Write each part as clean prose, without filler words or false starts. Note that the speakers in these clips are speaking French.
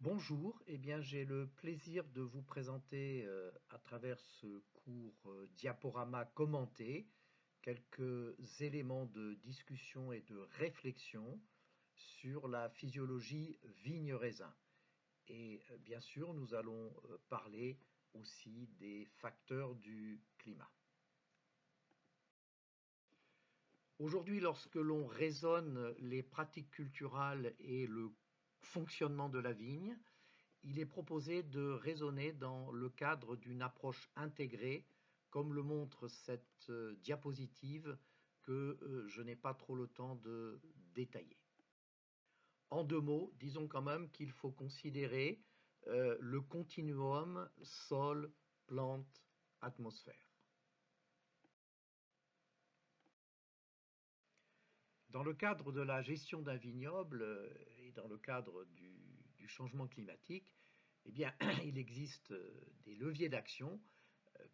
Bonjour, j'ai le plaisir de vous présenter à travers ce court diaporama commenté quelques éléments de discussion et de réflexion sur la physiologie vigne-raisin. Et bien sûr, nous allons parler aussi des facteurs du climat. Aujourd'hui, lorsque l'on raisonne les pratiques culturales et le fonctionnement de la vigne, il est proposé de raisonner dans le cadre d'une approche intégrée, comme le montre cette diapositive que je n'ai pas trop le temps de détailler. En deux mots, disons quand même qu'il faut considérer le continuum sol, plante, atmosphère. Dans le cadre de la gestion d'un vignoble et dans le cadre du changement climatique, il existe des leviers d'action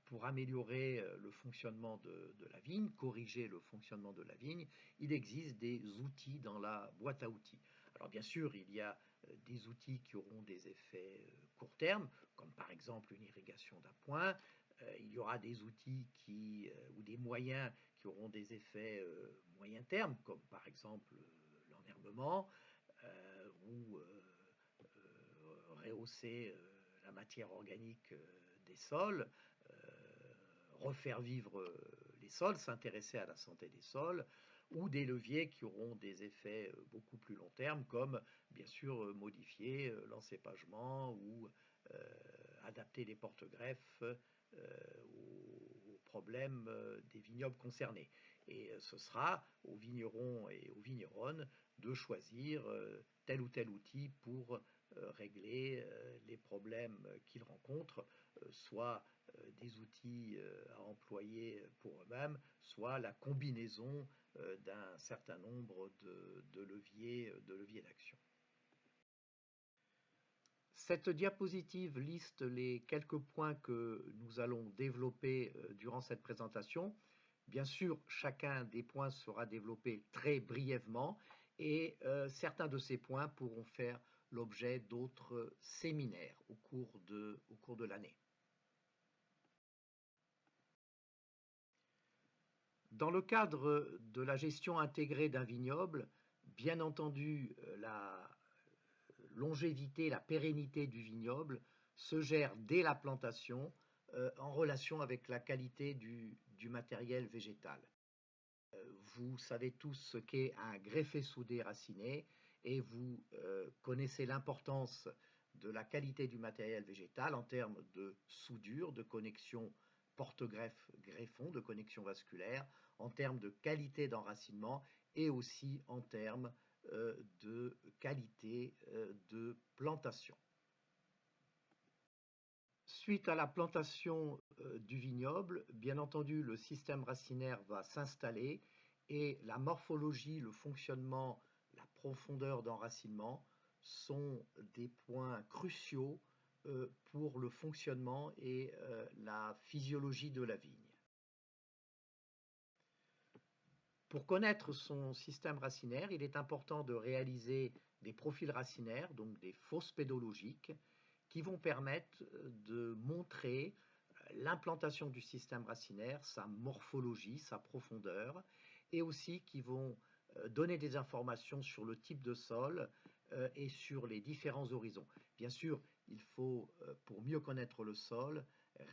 pour améliorer le fonctionnement de la vigne, corriger le fonctionnement de la vigne. Il existe des outils dans la boîte à outils. Alors bien sûr, il y a des outils qui auront des effets court terme, comme par exemple une irrigation d'appoint. Il y aura des outils ou des moyens qui auront des effets moyen terme, comme par exemple l'enherbement ou rehausser la matière organique des sols, refaire vivre les sols, s'intéresser à la santé des sols, ou des leviers qui auront des effets beaucoup plus long terme, comme bien sûr modifier l'encépagement ou adapter les porte-greffes aux problèmes des vignobles concernés. Et ce sera aux vignerons et aux vigneronnes de choisir tel ou tel outil pour régler les problèmes qu'ils rencontrent, soit des outils à employer pour eux-mêmes, soit la combinaison d'un certain nombre de leviers d'action. Cette diapositive liste les quelques points que nous allons développer durant cette présentation. Bien sûr, chacun des points sera développé très brièvement et certains de ces points pourront faire l'objet d'autres séminaires au cours de l'année. Dans le cadre de la gestion intégrée d'un vignoble, bien entendu, la longévité, la pérennité du vignoble se gère dès la plantation en relation avec la qualité du matériel végétal. Vous savez tous ce qu'est un greffé soudé raciné et vous connaissez l'importance de la qualité du matériel végétal en termes de soudure, de connexion porte-greffe-greffon, de connexion vasculaire, en termes de qualité d'enracinement et aussi en termes de qualité de plantation. Suite à la plantation du vignoble, bien entendu, le système racinaire va s'installer et la morphologie, le fonctionnement, la profondeur d'enracinement sont des points cruciaux pour le fonctionnement et la physiologie de la vigne. Pour connaître son système racinaire, il est important de réaliser des profils racinaires, donc des fosses pédologiques, qui vont permettre de montrer l'implantation du système racinaire, sa morphologie, sa profondeur, et aussi qui vont donner des informations sur le type de sol et sur les différents horizons. Bien sûr, il faut, pour mieux connaître le sol,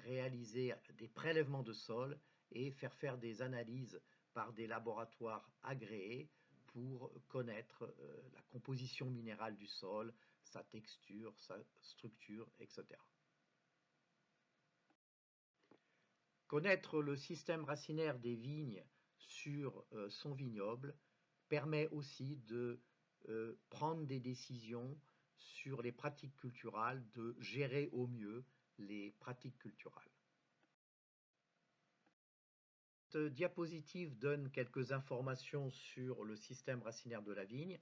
réaliser des prélèvements de sol et faire des analyses par des laboratoires agréés pour connaître la composition minérale du sol, sa texture, sa structure, etc. Connaître le système racinaire des vignes sur son vignoble permet aussi de prendre des décisions sur les pratiques culturales, de gérer au mieux les pratiques culturales. Cette diapositive donne quelques informations sur le système racinaire de la vigne.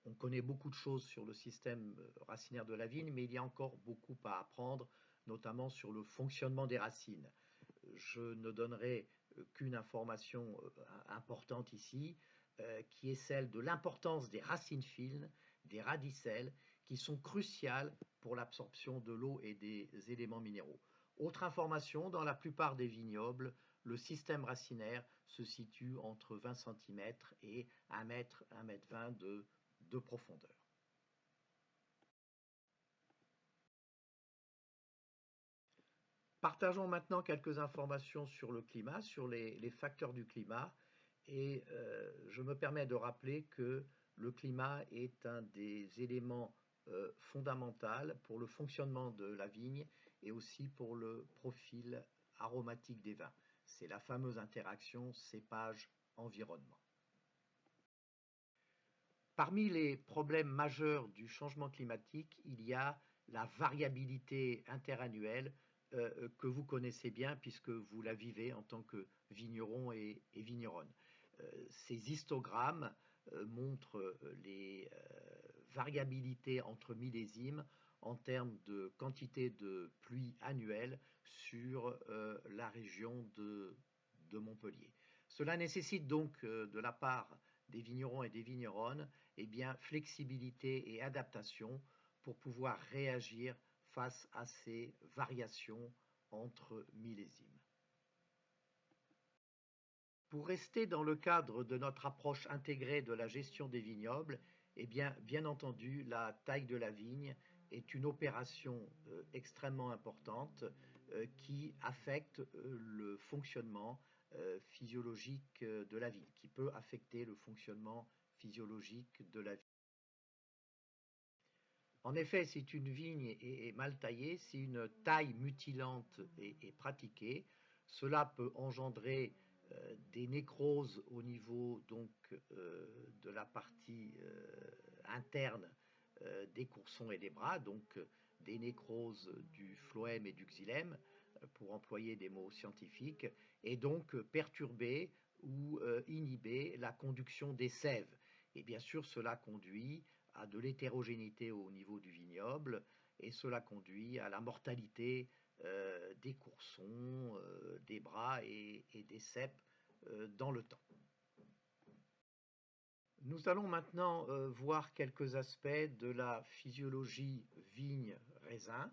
On connaît beaucoup de choses sur le système racinaire de la vigne, mais il y a encore beaucoup à apprendre, notamment sur le fonctionnement des racines. Je ne donnerai qu'une information importante ici, qui est celle de l'importance des racines fines, des radicelles, qui sont cruciales pour l'absorption de l'eau et des éléments minéraux. Autre information, dans la plupart des vignobles, le système racinaire se situe entre 20 cm et 1 mètre, 1 mètre 20 de profondeur. Partageons maintenant quelques informations sur le climat, sur les facteurs du climat. Et je me permets de rappeler que le climat est un des éléments fondamentaux pour le fonctionnement de la vigne et aussi pour le profil aromatique des vins. C'est la fameuse interaction cépage-environnement. Parmi les problèmes majeurs du changement climatique, il y a la variabilité interannuelle que vous connaissez bien puisque vous la vivez en tant que vigneron et vigneronne. Ces histogrammes montrent les variabilités entre millésimes en termes de quantité de pluie annuelle sur la région de Montpellier. Cela nécessite donc de la part des vignerons et des vigneronnes flexibilité et adaptation pour pouvoir réagir face à ces variations entre millésimes. Pour rester dans le cadre de notre approche intégrée de la gestion des vignobles, bien entendu, la taille de la vigne est une opération extrêmement importante qui affecte le fonctionnement physiologique de la vigne, qui peut affecter le fonctionnement physiologique de la vigne. En effet, si une vigne est mal taillée, si une taille mutilante est pratiquée, cela peut engendrer des nécroses au niveau donc de la partie interne des coursons et des bras, donc des nécroses du phloème et du xylème, pour employer des mots scientifiques, et donc perturber ou inhiber la conduction des sèves. Et bien sûr, cela conduit à de l'hétérogénéité au niveau du vignoble et cela conduit à la mortalité des coursons, des bras et des ceps dans le temps. Nous allons maintenant voir quelques aspects de la physiologie vigne-raisin.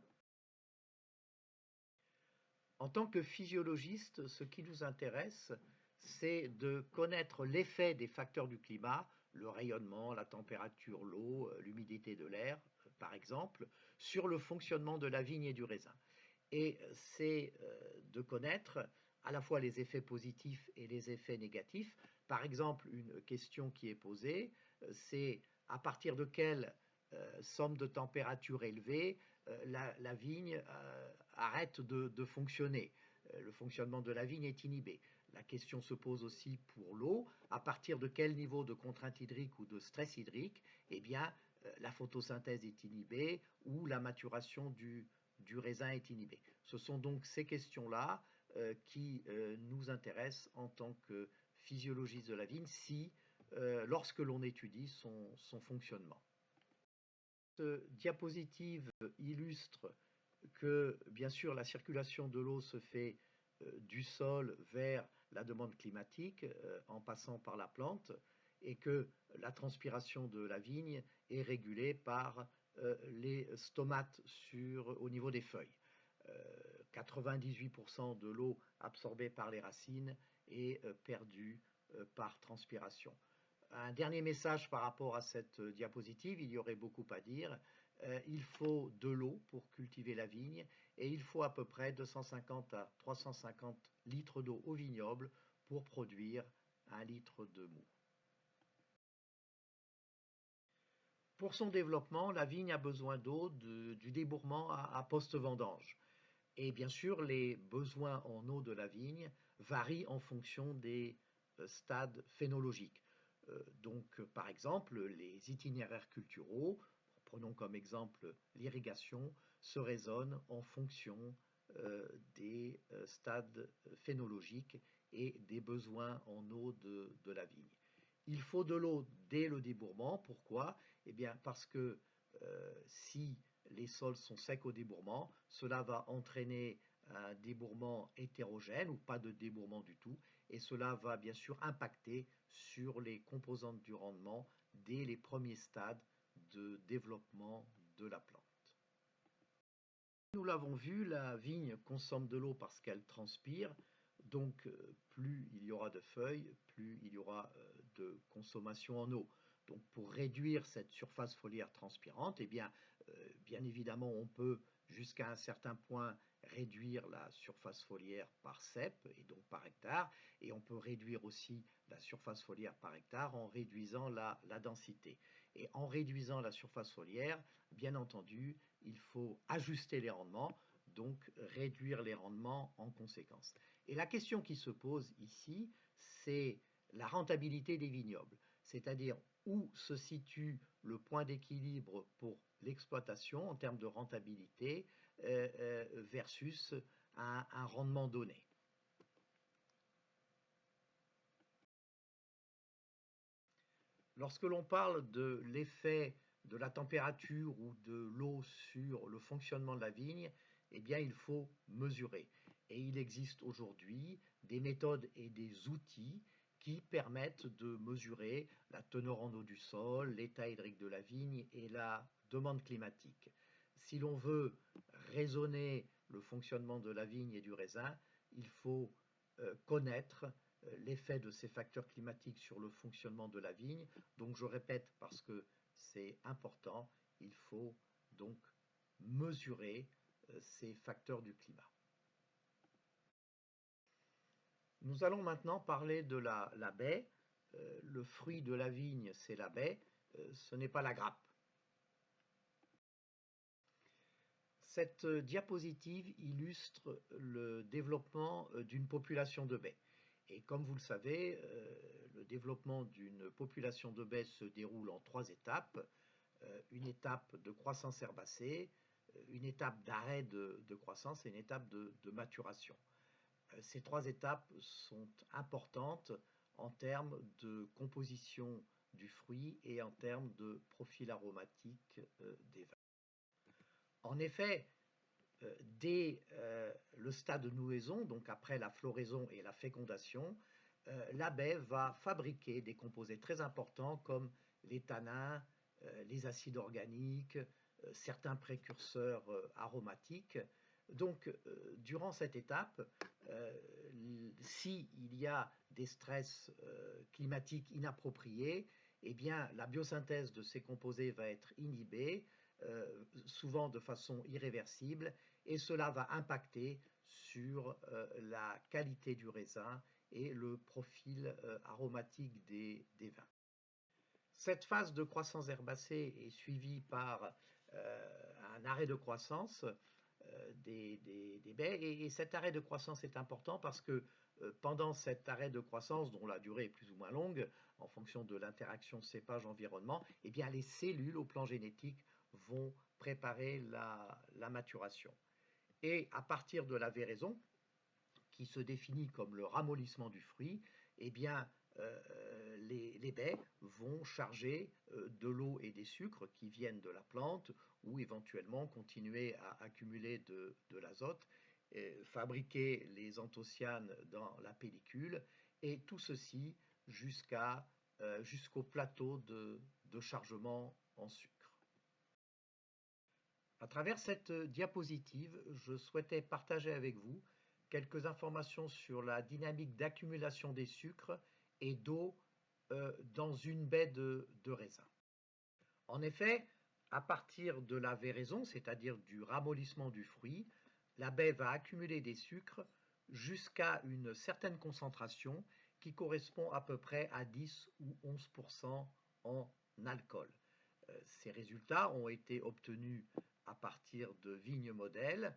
En tant que physiologiste, ce qui nous intéresse, c'est de connaître l'effet des facteurs du climat, le rayonnement, la température, l'eau, l'humidité de l'air, par exemple, sur le fonctionnement de la vigne et du raisin. Et c'est de connaître à la fois les effets positifs et les effets négatifs. Par exemple, une question qui est posée, c'est à partir de quelle somme de température élevée la vigne arrête de fonctionner. Le fonctionnement de la vigne est inhibé. La question se pose aussi pour l'eau. À partir de quel niveau de contrainte hydrique ou de stress hydrique, la photosynthèse est inhibée ou la maturation du raisin est inhibée. Ce sont donc ces questions-là qui nous intéressent en tant que physiologiste de la vigne lorsque l'on étudie son fonctionnement. Cette diapositive illustre que, bien sûr, la circulation de l'eau se fait du sol vers la demande climatique en passant par la plante et que la transpiration de la vigne est régulée par les stomates au niveau des feuilles. 98% de l'eau absorbée par les racines est perdue par transpiration. Un dernier message par rapport à cette diapositive, il y aurait beaucoup à dire. Il faut de l'eau pour cultiver la vigne et il faut à peu près 250 à 350 litres d'eau au vignoble pour produire 1 litre de mou. Pour son développement, la vigne a besoin d'eau du débourrement à post-vendange. Et bien sûr, les besoins en eau de la vigne varient en fonction des stades phénologiques. Donc, par exemple, les itinéraires culturaux, prenons comme exemple l'irrigation, se raisonnent en fonction des stades phénologiques et des besoins en eau de la vigne. Il faut de l'eau dès le débourrement. Pourquoi? Parce que si les sols sont secs au débourrement, cela va entraîner un débourrement hétérogène ou pas de débourrement du tout, et cela va bien sûr impacter sur les composantes du rendement dès les premiers stades de développement de la plante. Nous l'avons vu, la vigne consomme de l'eau parce qu'elle transpire, donc plus il y aura de feuilles, plus il y aura de consommation en eau. Donc pour réduire cette surface foliaire transpirante, eh bien évidemment on peut jusqu'à un certain point réduire la surface foliaire par cep et donc par hectare, et on peut réduire aussi la surface foliaire par hectare en réduisant la densité. Et en réduisant la surface foliaire, bien entendu, il faut ajuster les rendements, donc réduire les rendements en conséquence. Et la question qui se pose ici, c'est la rentabilité des vignobles, c'est-à-dire où se situe le point d'équilibre pour l'exploitation en termes de rentabilité versus un rendement donné. Lorsque l'on parle de l'effet de la température ou de l'eau sur le fonctionnement de la vigne, eh bien il faut mesurer. Et il existe aujourd'hui des méthodes et des outils qui permettent de mesurer la teneur en eau du sol, l'état hydrique de la vigne et la demande climatique. Si l'on veut raisonner le fonctionnement de la vigne et du raisin, il faut connaître l'effet de ces facteurs climatiques sur le fonctionnement de la vigne. Donc je répète parce que c'est important, il faut donc mesurer ces facteurs du climat. Nous allons maintenant parler de la baie. Le fruit de la vigne, c'est la baie, ce n'est pas la grappe. Cette diapositive illustre le développement d'une population de baies. Et comme vous le savez, le développement d'une population de baies se déroule en 3 étapes. Une étape de croissance herbacée, une étape d'arrêt de croissance et une étape de maturation. Ces 3 étapes sont importantes en termes de composition du fruit et en termes de profil aromatique des vins. En effet, dès le stade de nouaison, donc après la floraison et la fécondation, la baie va fabriquer des composés très importants comme les tanins, les acides organiques, certains précurseurs aromatiques. Donc, durant cette étape, s'il y a des stress climatiques inappropriés, eh bien, la biosynthèse de ces composés va être inhibée, souvent de façon irréversible, et cela va impacter sur la qualité du raisin et le profil aromatique des vins. Cette phase de croissance herbacée est suivie par un arrêt de croissance des baies, et cet arrêt de croissance est important parce que pendant cet arrêt de croissance, dont la durée est plus ou moins longue en fonction de l'interaction cépage-environnement, eh bien les cellules au plan génétique vont préparer la maturation. Et à partir de la véraison, qui se définit comme le ramollissement du fruit, eh bien, les baies vont charger de l'eau et des sucres qui viennent de la plante ou éventuellement continuer à accumuler de l'azote, fabriquer les anthocyanes dans la pellicule, et tout ceci jusqu'au plateau de chargement en sucre. À travers cette diapositive, je souhaitais partager avec vous quelques informations sur la dynamique d'accumulation des sucres et d'eau dans une baie de raisin. En effet, à partir de la véraison, c'est-à-dire du ramollissement du fruit, la baie va accumuler des sucres jusqu'à une certaine concentration qui correspond à peu près à 10 ou 11% en alcool. Ces résultats ont été obtenus à partir de vignes modèles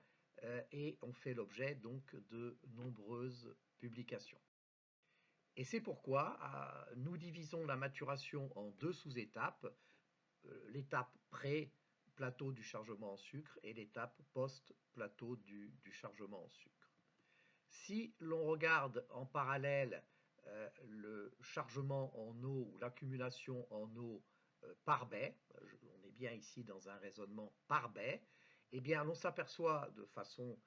et ont fait l'objet donc de nombreuses publications. Et c'est pourquoi nous divisons la maturation en 2 sous-étapes, l'étape pré-plateau du chargement en sucre et l'étape post-plateau du chargement en sucre. Si l'on regarde en parallèle le chargement en eau ou l'accumulation en eau par baie, on est bien ici dans un raisonnement par baie, eh bien on s'aperçoit de façon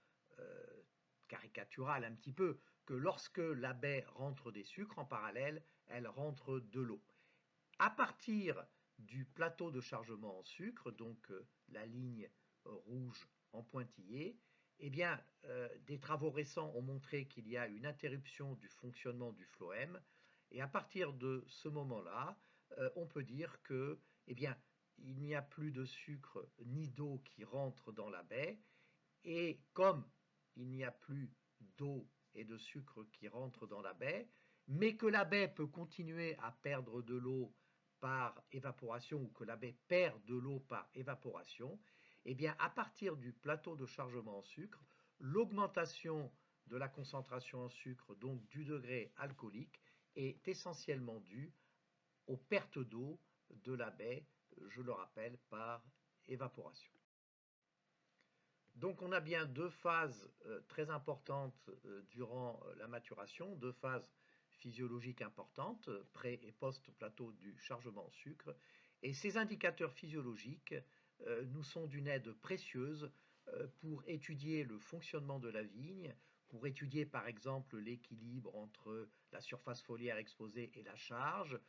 caricaturale un petit peu que lorsque la baie rentre des sucres, en parallèle, elle rentre de l'eau. À partir du plateau de chargement en sucre, donc la ligne rouge en pointillé, eh bien, des travaux récents ont montré qu'il y a une interruption du fonctionnement du phloème, et à partir de ce moment-là, on peut dire que, eh bien, il n'y a plus de sucre ni d'eau qui rentre dans la baie, et comme il n'y a plus d'eau et de sucre qui rentrent dans la baie, mais que la baie peut continuer à perdre de l'eau par évaporation ou que la baie perd de l'eau par évaporation, eh bien à partir du plateau de chargement en sucre, l'augmentation de la concentration en sucre, donc du degré alcoolique, est essentiellement due aux pertes d'eau de la baie, je le rappelle, par évaporation. Donc on a bien deux phases très importantes durant la maturation, deux phases physiologiques importantes, pré- et post-plateau du chargement en sucre. Et ces indicateurs physiologiques nous sont d'une aide précieuse pour étudier le fonctionnement de la vigne, pour étudier par exemple l'équilibre entre la surface foliaire exposée et la charge,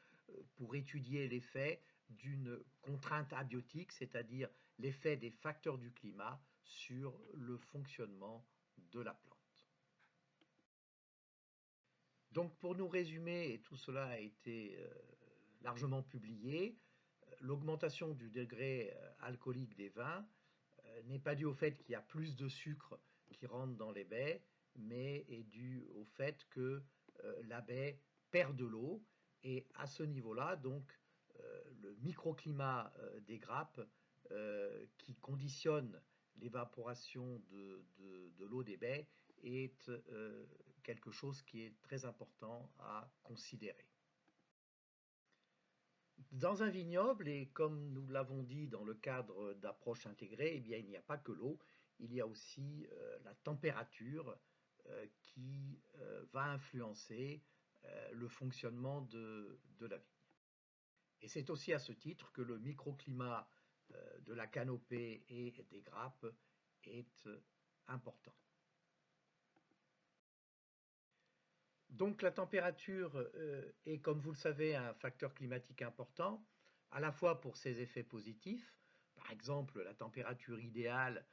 pour étudier l'effet d'une contrainte abiotique, c'est-à-dire l'effet des facteurs du climat sur le fonctionnement de la plante. Donc pour nous résumer, et tout cela a été largement publié, l'augmentation du degré alcoolique des vins n'est pas due au fait qu'il y a plus de sucre qui rentre dans les baies, mais est due au fait que la baie perd de l'eau, et à ce niveau-là, donc, le microclimat des grappes qui conditionne l'évaporation de l'eau des baies est quelque chose qui est très important à considérer. Dans un vignoble, et comme nous l'avons dit dans le cadre d'approche intégrée, eh bien, il n'y a pas que l'eau, il y a aussi la température qui va influencer le fonctionnement de la vigne. Et c'est aussi à ce titre que le microclimat de la canopée et des grappes est important. Donc la température est, comme vous le savez, un facteur climatique important, à la fois pour ses effets positifs. Par exemple, la température idéale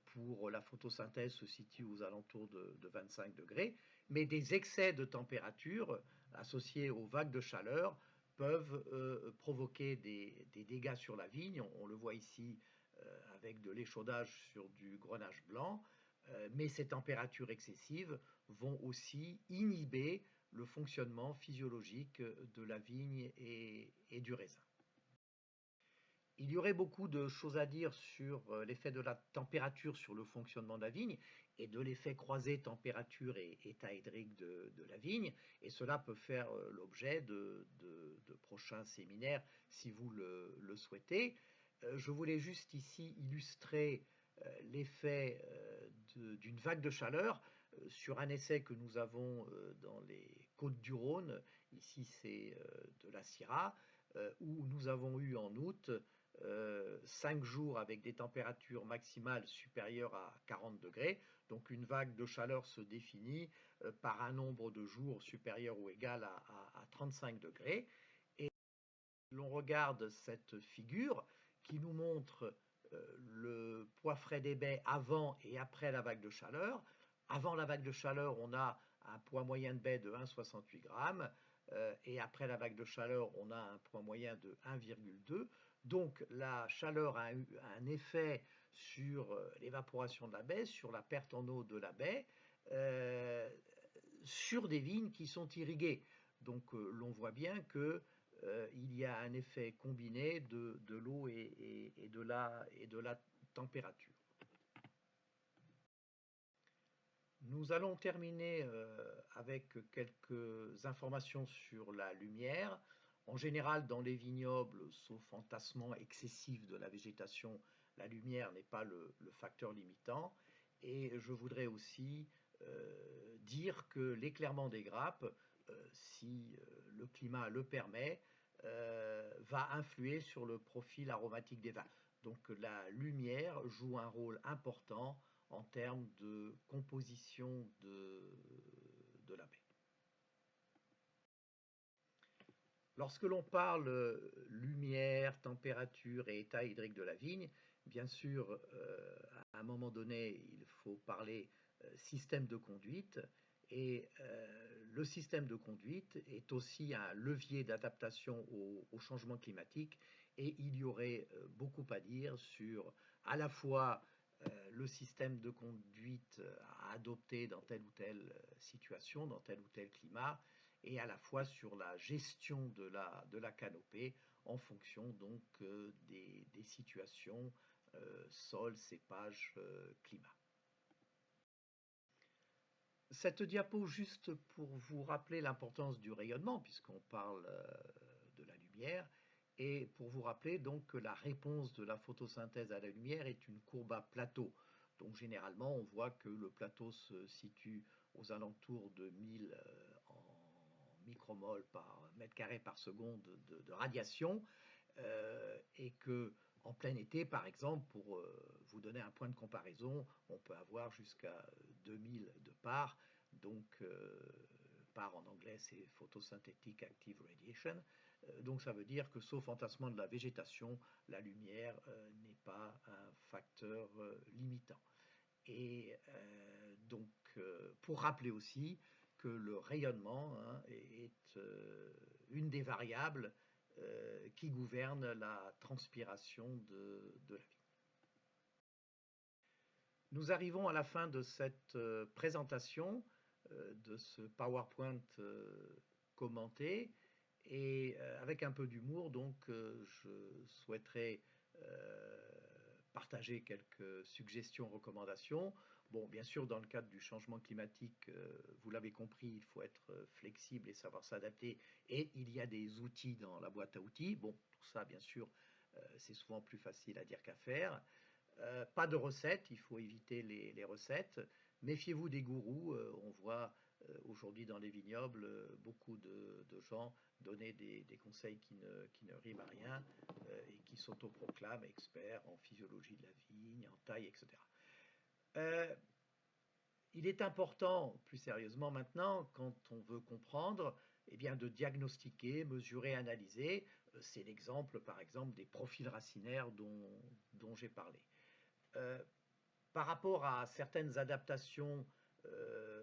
pour la photosynthèse se situe aux alentours de 25 degrés, mais des excès de température associés aux vagues de chaleur peuvent provoquer des dégâts sur la vigne. On le voit ici avec de l'échaudage sur du grenache blanc, mais ces températures excessives vont aussi inhiber le fonctionnement physiologique de la vigne et du raisin. Il y aurait beaucoup de choses à dire sur l'effet de la température sur le fonctionnement de la vigne et de l'effet croisé température et état hydrique de la vigne, et cela peut faire l'objet de prochains séminaires si vous le souhaitez. Je voulais juste ici illustrer l'effet d'une vague de chaleur sur un essai que nous avons dans les Côtes-du-Rhône, ici c'est de la Syrah, où nous avons eu en août 5 jours avec des températures maximales supérieures à 40 degrés. Donc une vague de chaleur se définit par un nombre de jours supérieur ou égal à 35 degrés. Et l'on regarde cette figure qui nous montre le poids frais des baies avant et après la vague de chaleur. Avant la vague de chaleur, on a un poids moyen de baie de 1,68 grammes et après la vague de chaleur, on a un poids moyen de 1,2. Donc la chaleur a eu un effet sur l'évaporation de la baie, sur la perte en eau de la baie, sur des vignes qui sont irriguées. Donc l'on voit bien que il y a un effet combiné de l'eau et de la température. Nous allons terminer avec quelques informations sur la lumière. En général, dans les vignobles, sauf entassement excessif de la végétation, la lumière n'est pas le facteur limitant. Et je voudrais aussi dire que l'éclairement des grappes, si le climat le permet, va influer sur le profil aromatique des vins. Donc la lumière joue un rôle important en termes de composition de la baie. Lorsque l'on parle lumière, température et état hydrique de la vigne, bien sûr, à un moment donné, il faut parler système de conduite. Et le système de conduite est aussi un levier d'adaptation au changement climatique. Et il y aurait beaucoup à dire sur à la fois le système de conduite à adopter dans telle ou telle situation, dans tel ou tel climat, et à la fois sur la gestion de la canopée en fonction donc des situations sol, cépage, climat. Cette diapo, juste pour vous rappeler l'importance du rayonnement, puisqu'on parle de la lumière, et pour vous rappeler donc que la réponse de la photosynthèse à la lumière est une courbe à plateau. Donc généralement, on voit que le plateau se situe aux alentours de 1000 en micromol par mètre carré par seconde de radiation, et que en plein été, par exemple, pour vous donner un point de comparaison, on peut avoir jusqu'à 2000 de part. Donc, part en anglais, c'est Photosynthetic Active Radiation. Donc, ça veut dire que, sauf entassement de la végétation, la lumière n'est pas un facteur limitant. Et donc, pour rappeler aussi que le rayonnement est une des variables qui gouverne la transpiration de la vie. Nous arrivons à la fin de cette présentation, de ce PowerPoint commenté, et avec un peu d'humour, donc je souhaiterais partager quelques suggestions, recommandations. Bon, bien sûr, dans le cadre du changement climatique, vous l'avez compris, il faut être flexible et savoir s'adapter, et il y a des outils dans la boîte à outils. Bon, tout ça, bien sûr, c'est souvent plus facile à dire qu'à faire. Pas de recettes, il faut éviter les recettes. Méfiez-vous des gourous. On voit aujourd'hui dans les vignobles beaucoup de gens donner des conseils qui ne riment à rien et qui s'autoproclament experts en physiologie de la vigne, en taille, etc. Il est important, plus sérieusement maintenant, quand on veut comprendre, eh bien, de diagnostiquer, mesurer, analyser. C'est l'exemple, par exemple, des profils racinaires dont j'ai parlé. Par rapport à certaines adaptations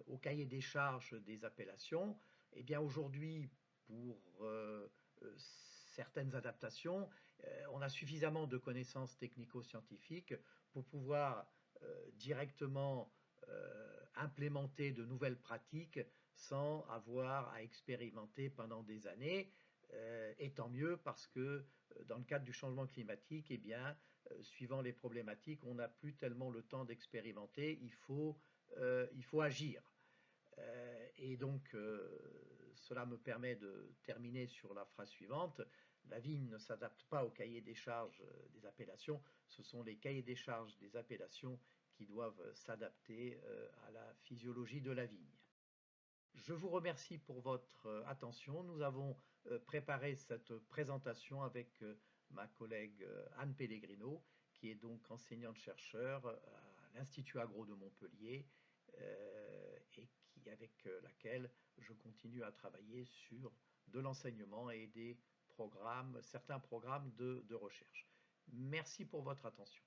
au cahier des charges des appellations, eh bien aujourd'hui, pour certaines adaptations, on a suffisamment de connaissances technico-scientifiques pour pouvoir directement implémenter de nouvelles pratiques sans avoir à expérimenter pendant des années. Et tant mieux parce que dans le cadre du changement climatique, eh bien, suivant les problématiques, on n'a plus tellement le temps d'expérimenter, il faut agir. Et donc, cela me permet de terminer sur la phrase suivante. La vigne ne s'adapte pas au cahier des charges des appellations, ce sont les cahiers des charges des appellations qui doivent s'adapter à la physiologie de la vigne. Je vous remercie pour votre attention. Nous avons préparé cette présentation avec ma collègue Anne Pellegrino, qui est donc enseignante-chercheur à l'Institut Agro de Montpellier et avec laquelle je continue à travailler sur de l'enseignement et des programmes, certains programmes de recherche. Merci pour votre attention.